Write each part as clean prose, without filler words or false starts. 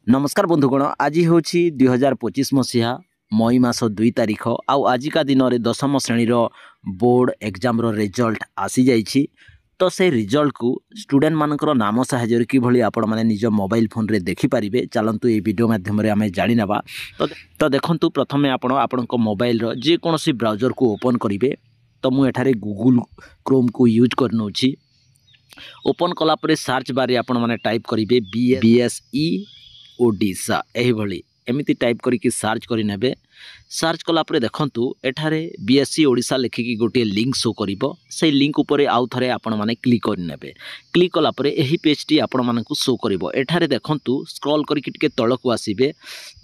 नमस्कार बंधुगण आज हूँ 2025 मसीहा मई मास 2 तारिख आजिका दिन में 10म श्रेणी बोर्ड एग्जाम रिजल्ट आसी जाइए। तो से रिजल्ट को स्टूडेंट मानकर नाम साहाय्य किभली आपण माने निज मोबाइल फोन रे देखिपारे। चलतु ये वीडियो माध्यम आम जाना। तो देखु प्रथमे आपण मोबाइल जेकोसी ब्राउजर को ओपन करेंगे। तो मुझे गूगल क्रोम को यूज करनौछि। ओपन कलापर सर्च बारे आपण माने टाइप करेंगे BSE ओडिशा यही एमती टाइप करके सर्च करेंगे। सर्च कलापर देखु एठारे BSE ओडिशा लिखिकी गोटे लिंक शो करिबो। से लिंक उपरे आउ थरे आपण माने क्लिक करनेबे। क्लिक कलापर एही पेज टी आपण मानकु शो करिबो। एठारे देखंतु स्क्रॉल करके टिके तळकु आसीबे।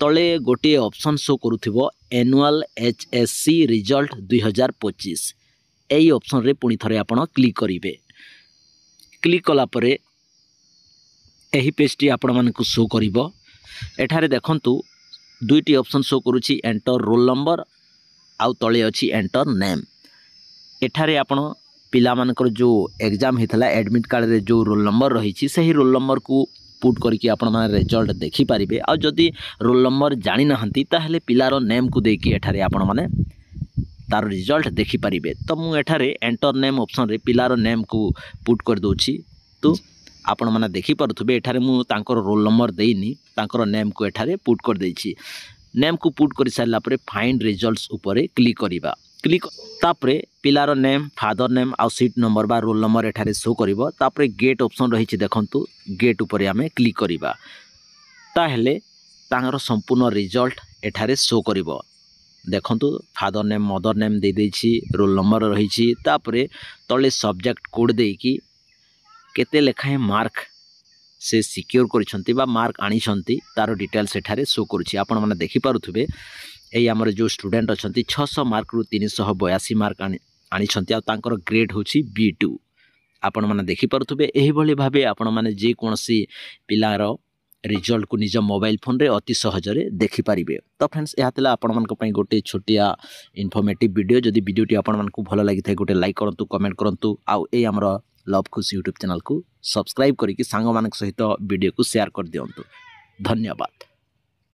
तळे गोटे ऑप्शन शो करूथिबो एनुअल HSC रिजल्ट 2025। एई ऑप्शन रे पुनी थरे आपण क्लिक करिवे। क्लिक कलापर एही पेज टी आपण मानकु शो करिबो। एठारे देखंतु दुईटी ऑप्शन शो करुछि एंटर रोल नंबर आउ तळे अछि एंटर नेम। एठारे आपण पिला मानकर जो एग्जाम हेतला एडमिट कार्ड रे जो रोल नंबर रही सही रोल नंबर को पुट करके आपण माने रिजल्ट देखि पारिबे। आ जदी रोल नंबर जानि नहंती ताहेले पिलार नेम को देकी एठारे आपण माने तार रिजल्ट देखि पारिबे। तो मु एठारे एंटर नेम ऑप्शन रे पिलार नेम को पुट कर दोछि। तो आपण माने देखि पारुथबे एठारे मु तांकर रोल नंबर देइनी तांकर नेम को एठारे पुट कर देछि। नेम को पुट कर सारला परे फाइंड रिजल्ट्स ऊपर क्लिक करिबा। क्लिक तापरे पिलार नेम फादर नेम आ सीट नंबर बा रोल नंबर एठारे शो करिवो। तापरे गेट ऑप्शन रहिछि देखंतु गेट ऊपर आमे क्लिक करिबा। ताहेले तांकर संपूर्ण रिजल्ट एठारे शो करिवो। देखंतु फादर नेम मदर नेम दे देछि रोल नंबर रहिछि। तापरे तळे सब्जेक्ट कोड देकी केते लेखाए मार्क से सिक्योर करिसंती बा मार्क आनिसंती तार डिटेल्स एठारे शो करूछि। आपण माने देखि पारुथबे एई हमर जो स्टूडेंट अछंती 600 मार्क रु 382 मार्क आनिसंती आ तांकर ग्रेड होछि B2। आपण माने देखि पारुथबे एही भली भाबे आपण माने जे कोनसी पिलार रिजल्ट को निज मोबाइल फोन रे अति सहज रे देखि पारिबे। तो फ्रेंड्स या तला आपण मानक पई गोटे छोटिया इन्फॉर्मेटिव वीडियो। जदि वीडियोटी आपण मानकु भलो लागि थाय गोटे लाइक करंतु कमेंट करंतु आउ ए हमर लव खुशी यूट्यूब चैनल को सब्सक्राइब करके सांग मानक सहित वीडियो को शेयर कर दियंतु। धन्यवाद।